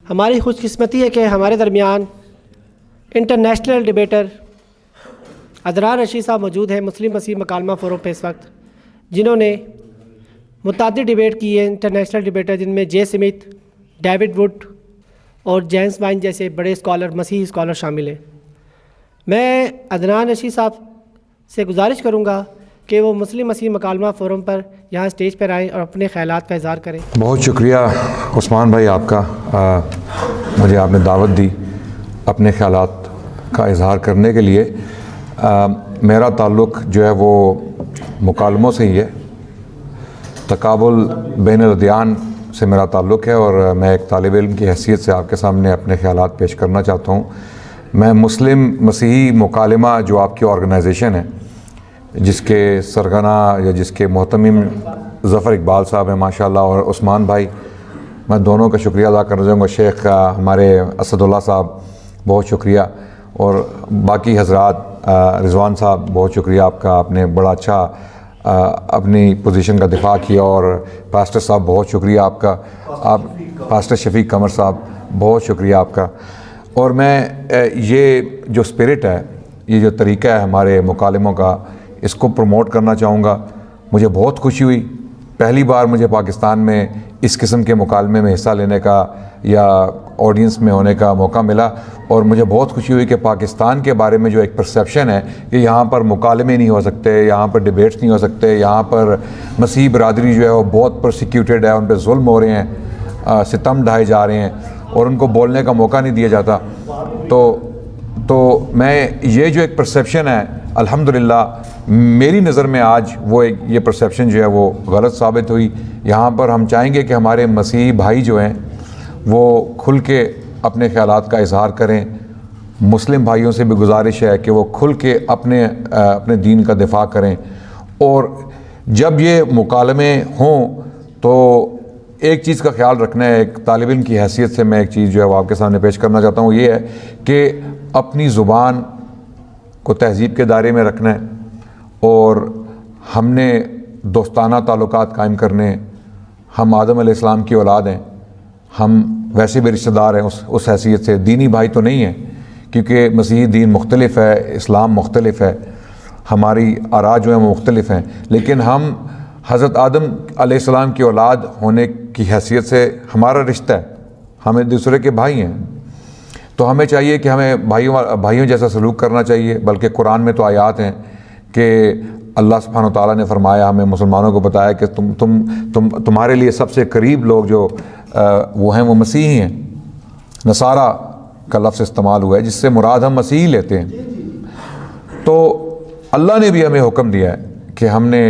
हमारी खुशकिस्मती है कि हमारे दरमियान इंटरनेशनल डिबेटर अदनान रशीद साहब मौजूद हैं मुस्लिम मसीह मकालमा फ़ोरम पे इस वक्त, जिन्होंने मुतअद्दिद डिबेट की है। इंटरनेशनल डिबेटर जिनमें जे स्मिथ, डेविड वुड और जेम्स वाइन जैसे बड़े स्कॉलर, मसीही स्कॉलर शामिल हैं। मैं अदनान रशीद साहब से गुजारिश करूँगा कि वो मुस्लिम मसीह मकालमा फ़ोरम पर यहाँ स्टेज पर आएँ और अपने ख़यालात का इज़हार करें। बहुत शुक्रिया उस्मान भाई आपका, मुझे आपने दावत दी अपने ख़यालात का इज़हार करने के लिए। मेरा ताल्लुक़ जो है वो मुकालमों से ही है, तकाबुल बैन अल-अदियान से मेरा ताल्लुक़ है और मैं एक तालिब इल्म की हैसियत से आपके सामने अपने ख़यालात पेश करना चाहता हूँ। मैं मुस्लिम मसीही मुकालमा जो आपकी ऑर्गेनाइजेशन है, जिसके सरगना या जिसके मोहतमिम ज़फ़र इकबाल साहब हैं माशाल्लाह, और उस्मान भाई, मैं दोनों का शुक्रिया अदा करना चाहूँगा। शेख हमारे असदुल्ला साहब बहुत शुक्रिया, और बाकी हज़रात, रिज़वान साहब बहुत शुक्रिया आपका, आपने बड़ा अच्छा अपनी पोजीशन का दिफा किया। और पास्टर साहब बहुत शुक्रिया आपका, आप पास्टर शफीक कमर साहब बहुत शुक्रिया आपका। और मैं ये जो स्पिरिट है, ये जो तरीक़ा है हमारे मुकालमों का, इसको प्रमोट करना चाहूँगा। मुझे बहुत खुशी हुई, पहली बार मुझे पाकिस्तान में इस किस्म के मुकालमे में हिस्सा लेने का या ऑडियंस में होने का मौका मिला, और मुझे बहुत खुशी हुई कि पाकिस्तान के बारे में जो एक परसेप्शन है कि यहाँ पर मुकालमे नहीं हो सकते, यहाँ पर डिबेट्स नहीं हो सकते, यहाँ पर मसीही बरादरी जो है वो बहुत प्रोसिक्यूटेड है, उन पर जुल्म हो रहे हैं, सितम ढाए जा रहे हैं और उनको बोलने का मौका नहीं दिया जाता। तो मैं ये जो एक परसेप्शन है, अल्हम्दुलिल्लाह मेरी नज़र में आज वो एक ये परसेप्शन जो है वो गलत साबित हुई। यहाँ पर हम चाहेंगे कि हमारे मसीही भाई जो हैं वो खुल के अपने ख़यालात का इज़हार करें। मुस्लिम भाइयों से भी गुजारिश है कि वो खुल के अपने दीन का दिफा करें। और जब ये मुकालमे हों तो एक चीज़ का ख्याल रखना है, एक तालिब इल्म की हैसियत से मैं एक चीज़ जो है वो आपके सामने पेश करना चाहता हूँ, ये है कि अपनी ज़ुबान को तहज़ीब के दायरे में रखना है, और हमने दोस्ताना ताल्लुकात कायम करने। हम आदम अलैहिस्सलाम की औलाद हैं, हम वैसे भी रिश्तेदार हैं उस हैसियत से। दीनी भाई तो नहीं है, क्योंकि मसीही दीन मुख्तलिफ है, इस्लाम मुख्तलिफ है, हमारी आरा जो है वो मुख्तलिफ हैं, लेकिन हम हज़रत आदम अलैहिस्सलाम की औलाद होने की हैसियत से हमारा रिश्ता है, हम एक दूसरे के भाई हैं। तो हमें चाहिए कि हमें भाइयों जैसा सलूक करना चाहिए। बल्कि कुरान में तो आयात हैं कि अल्लाह सुब्हानहू व तआला ने फरमाया, हमें मुसलमानों को बताया कि तुम्हारे लिए सबसे करीब लोग जो वो हैं वो मसीही हैं। नसारा का लफ्ज़ इस्तेमाल हुआ है, जिससे मुराद हम मसीही लेते हैं। तो अल्लाह ने भी हमें हुक्म दिया है कि हमने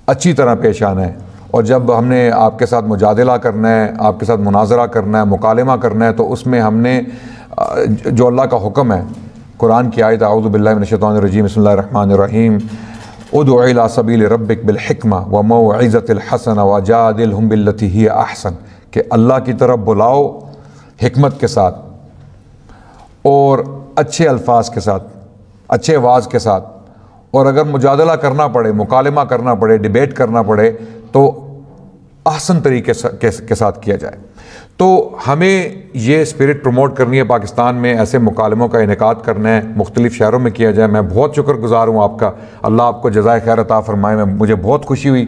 अच्छी तरह पेश आना है, और जब हमने आपके साथ मुजादला करना है, आपके साथ मुनाजरा करना है, मुकालमा करना है, तो उसमें हमने जो अल्लाह का हुक्म है, कुरान की आयत अऊज़ु बिल्लाहि मिनश शैतानिर रजीम बिस्मिल्लाहिर रहमानिर रहीम उदउ इला सबील रब्बिक बिल हिक्मा व मौइज़तिल हसना वजादिलहुम बिल्लती हिय अहसन, कि अल्लाह की तरफ बुलाओ हिकमत के साथ और अच्छे अल्फाज के साथ, अच्छे वाज़ के साथ। और अगर मुजादला करना पड़े, मुकालमा करना पड़े, डिबेट करना पड़े, तो आसान तरीके के साथ किया जाए। तो हमें ये स्पिरिट प्रमोट करनी है, पाकिस्तान में ऐसे मुकालमों का इनेकाद करना है, मुख्तलिफ़ शहरों में किया जाए। मैं बहुत शुक्रगुज़ार हूँ आपका, अल्लाह आपको जज़ाए खैर अता फ़रमाए। मुझे बहुत खुशी हुई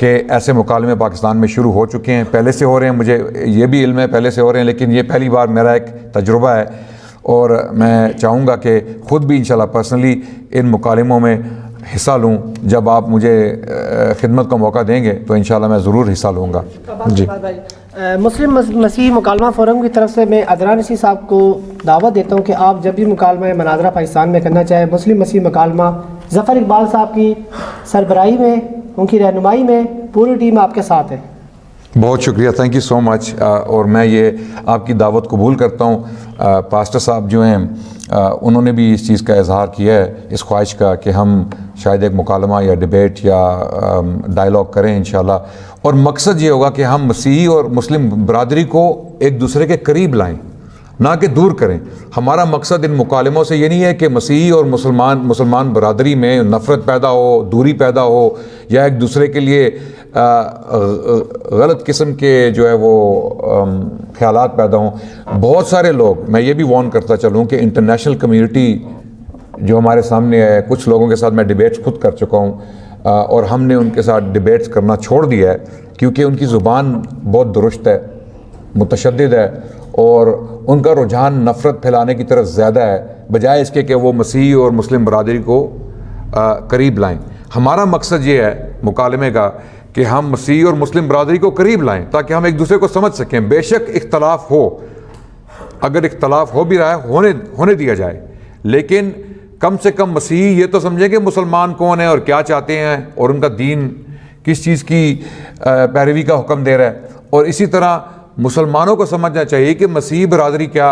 कि ऐसे मुकालमे पाकिस्तान में शुरू हो चुके हैं, पहले से हो रहे हैं, मुझे ये भी इल्म है पहले से हो रहे हैं, लेकिन ये पहली बार मेरा एक तजुर्बा है। और मैं चाहूँगा कि ख़ुद भी इंशाल्लाह पर्सनली इन मुकालमों में हिस्सा लूँ। जब आप मुझे खिदमत का मौका देंगे तो इंशाल्लाह मैं ज़रूर हिस्सा लूँगा। जी, मुस्लिम मसीही मुकालमा फ़ोरम की तरफ से मैं अदनान रशीद साहब को दावत देता हूँ कि आप जब भी मुकालमा मनाज़रा पाकिस्तान में करना चाहें, मुस्लिम मसीही मुकालमा ज़फ़र इकबाल साहब की सरबराही में, उनकी रहनुमाई में पूरी टीम आपके साथ है। बहुत शुक्रिया, थैंक यू सो मच। और मैं ये आपकी दावत कबूल करता हूँ। पास्टर साहब जो हैं उन्होंने भी इस चीज़ का इजहार किया है, इस ख्वाहिश का, कि हम शायद एक मुकालमा या डिबेट या डायलॉग करें इंशाल्लाह। और मकसद ये होगा कि हम मसीही और मुस्लिम बरादरी को एक दूसरे के करीब लाएं, ना कि दूर करें। हमारा मकसद इन मुकालमों से ये नहीं है कि मसीही और मुसलमान बरादरी में नफ़रत पैदा हो, दूरी पैदा हो, या एक दूसरे के लिए गलत किस्म के जो है वो ख्यालात पैदा हों। बहुत सारे लोग, मैं ये भी वार्न करता चलूँ कि इंटरनेशनल कम्युनिटी जो हमारे सामने है, कुछ लोगों के साथ मैं डिबेट्स खुद कर चुका हूँ और हमने उनके साथ डिबेट्स करना छोड़ दिया है क्योंकि उनकी ज़ुबान बहुत दुरुस्त है, मुतशद्दिद है और उनका रुझान नफ़रत फैलाने की तरफ ज़्यादा है, बजाय इसके कि वो मसीही और मुस्लिम बरादरी को करीब लाएं। हमारा मकसद ये है मुकालमे का कि हम मसीही और मुस्लिम बरादरी को करीब लाएं ताकि हम एक दूसरे को समझ सकें। बेशक इख्तलाफ हो, अगर इख्तलाफ हो भी रहा है होने दिया जाए, लेकिन कम से कम मसीही ये तो समझें कि मुसलमान कौन है और क्या चाहते हैं और उनका दीन किस चीज़ की पैरवी का हुक्म दे रहा है, और इसी तरह मुसलमानों को समझना चाहिए कि मसीही बरादरी क्या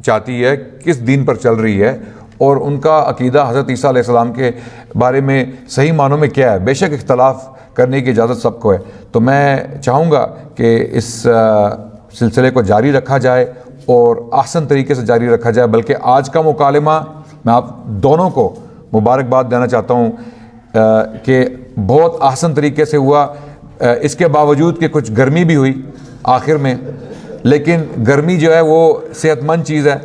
चाहती है, किस दीन पर चल रही है और उनका अकीदा हज़रत ईसा अलैहिस्सलाम के बारे में सही मानों में क्या है। बेशक इख्तलाफ करने की इजाज़त सबको है। तो मैं चाहूँगा कि इस सिलसिले को जारी रखा जाए और आसान तरीके से जारी रखा जाए। बल्कि आज का मुकालमा मैं आप दोनों को मुबारकबाद देना चाहता हूँ कि बहुत आसान तरीके से हुआ, इसके बावजूद कि कुछ गर्मी भी हुई आखिर में, लेकिन गर्मी जो है वो सेहतमंद चीज़ है।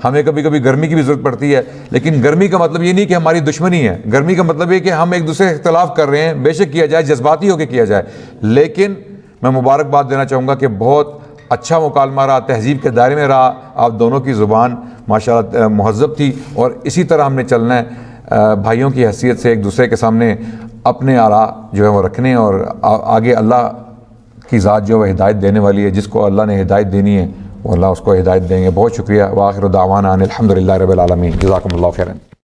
हमें कभी कभी गर्मी की भी ज़रूरत पड़ती है, लेकिन गर्मी का मतलब ये नहीं कि हमारी दुश्मनी है। गर्मी का मतलब ये कि हम एक दूसरे से इख्तलाफ कर रहे हैं, बेशक किया जाए, जज्बाती होकर किया जाए, लेकिन मैं मुबारकबाद देना चाहूँगा कि बहुत अच्छा मुकालमा रहा, तहजीब के दायरे में रहा। आप दोनों की ज़ुबान माशाअल्लाह महज़्ज़ब थी और इसी तरह हमने चलना है। भाइयों की हैसियत से एक दूसरे के सामने अपने आरा जो है वो रखने और आगे अल्लाह की ज़ात जो है हिदायत देने वाली है। जिसको अल्लाह ने हिदायत देनी है वो अल्लाह उसको हिदायत देंगे। बहुत शुक्रिया। व आखिर दावाना अनिल हम्दुलिल्लाहि रब्बिल आलमीन। जज़ाकुमुल्लाहु खैरन।